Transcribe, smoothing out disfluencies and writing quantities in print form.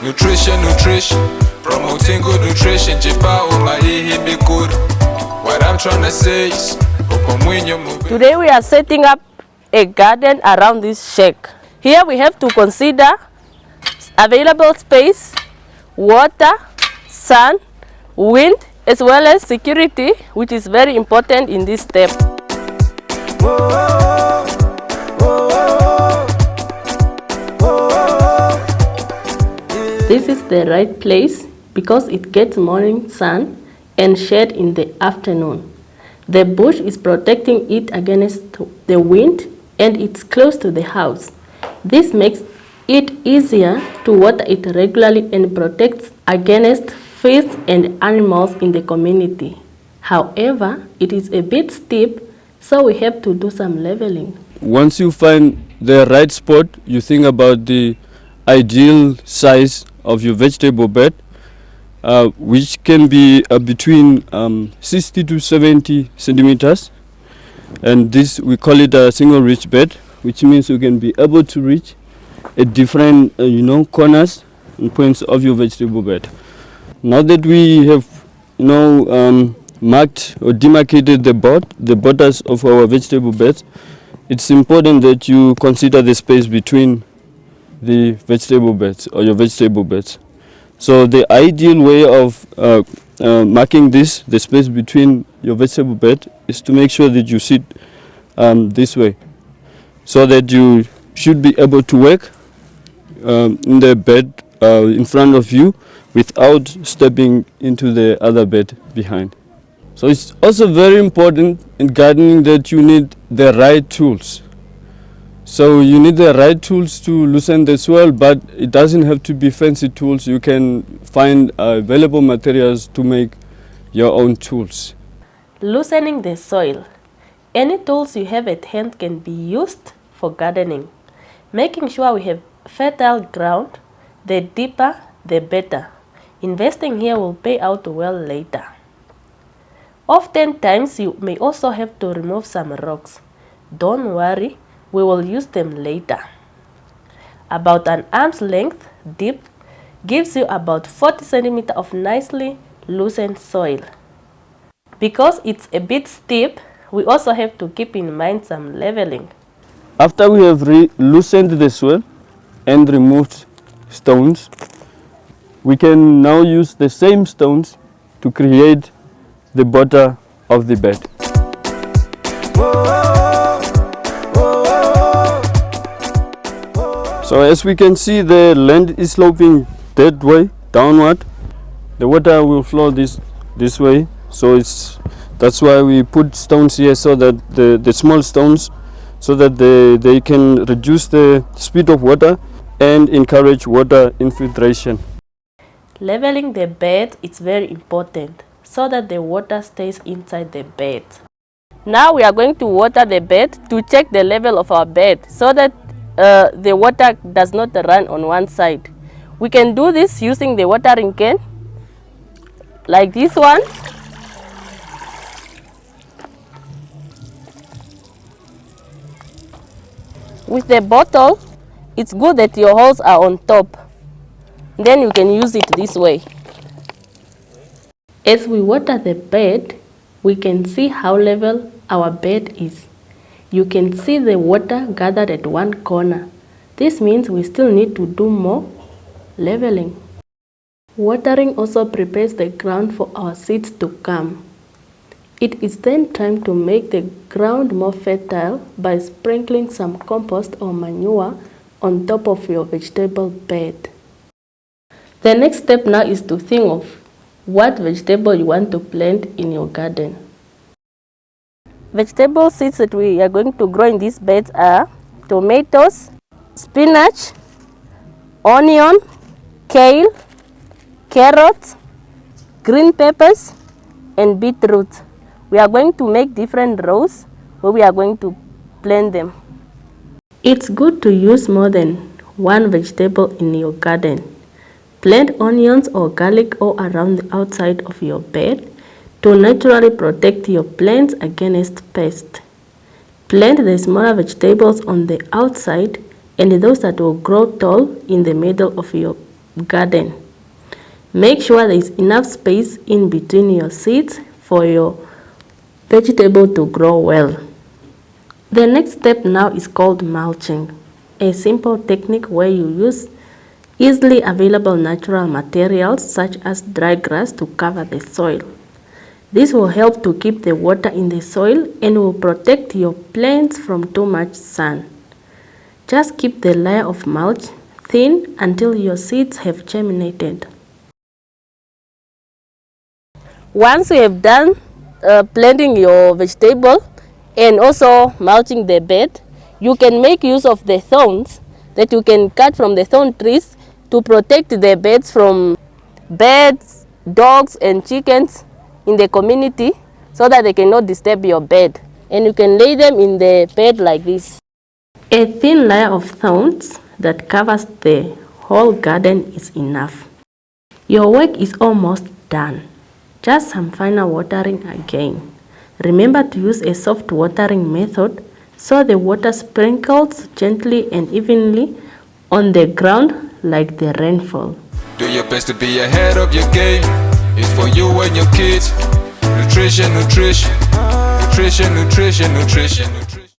Nutrition, promoting good nutrition. What I'm trying to say is, today we are setting up a garden around this shack. Here we have to consider available space, water, sun, wind, as well as security, which is very important in this step. This is the right place because it gets morning sun and shade in the afternoon. The bush is protecting it against the wind and it's close to the house. This makes it easier to water it regularly and protects against fish and animals in the community. However, it is a bit steep, so we have to do some leveling. Once you find the right spot, you think about the ideal size of your vegetable bed, which can be between 60 to 70 centimeters. And this, we call it a single reach bed, which means you can be able to reach at different corners and points of your vegetable bed. Now that we have marked or demarcated the borders of our vegetable beds, it's important that you consider the space between the vegetable beds or your vegetable beds. So the ideal way of marking the space between your vegetable bed is to make sure that you sit this way, so that you should be able to work in the bed in front of you without stepping into the other bed behind. So it's also very important in gardening that you need the right tools. So you need the right tools to loosen the soil, but it doesn't have to be fancy tools. You can find available materials to make your own tools. Loosening the soil. Any tools you have at hand can be used for gardening. Making sure we have fertile ground, the deeper, the better. Investing here will pay out well later. Oftentimes, you may also have to remove some rocks. Don't worry, we will use them later. About an arm's length deep gives you about 40 centimeters of nicely loosened soil. Because it's a bit steep, we also have to keep in mind some leveling. After we have loosened the soil and removed stones, we can now use the same stones to create the border of the bed. So as we can see, the land is sloping that way, downward. The water will flow this way. So that's why we put stones here, so that the small stones, so that they can reduce the speed of water and encourage water infiltration. Leveling the bed is very important so that the water stays inside the bed. Now we are going to water the bed to check the level of our bed so that the water does not run on one side. We can do this using the watering can, like this one. With the bottle, it's good that your holes are on top. Then you can use it this way. As we water the bed, we can see how level our bed is. You can see the water gathered at one corner. This means we still need to do more leveling. Watering also prepares the ground for our seeds to come. It is then time to make the ground more fertile by sprinkling some compost or manure on top of your vegetable bed. The next step now is to think of what vegetable you want to plant in your garden. Vegetable seeds that we are going to grow in these beds are tomatoes, spinach, onion, kale, carrots, green peppers, and beetroot. We are going to make different rows where we are going to plant them. It's good to use more than one vegetable in your garden. Plant onions or garlic all around the outside of your bed to naturally protect your plants against pests. Plant the smaller vegetables on the outside and those that will grow tall in the middle of your garden. Make sure there is enough space in between your seeds for your vegetable to grow well. The next step now is called mulching, a simple technique where you use easily available natural materials such as dry grass to cover the soil. This will help to keep the water in the soil and will protect your plants from too much sun. Just keep the layer of mulch thin until your seeds have germinated. Once you have done planting your vegetable and also mulching the bed, you can make use of the thorns that you can cut from the thorn trees to protect the beds from birds, dogs and chickens in the community so that they cannot disturb your bed. And you can lay them in the bed like this. A thin layer of thorns that covers the whole garden is enough. Your work is almost done. Just some final watering again. Remember to use a soft watering method so the water sprinkles gently and evenly on the ground like the rainfall. Do your best to be ahead of your game. It's for you and your kids. Nutrition, nutrition, nutrition, nutrition, nutrition.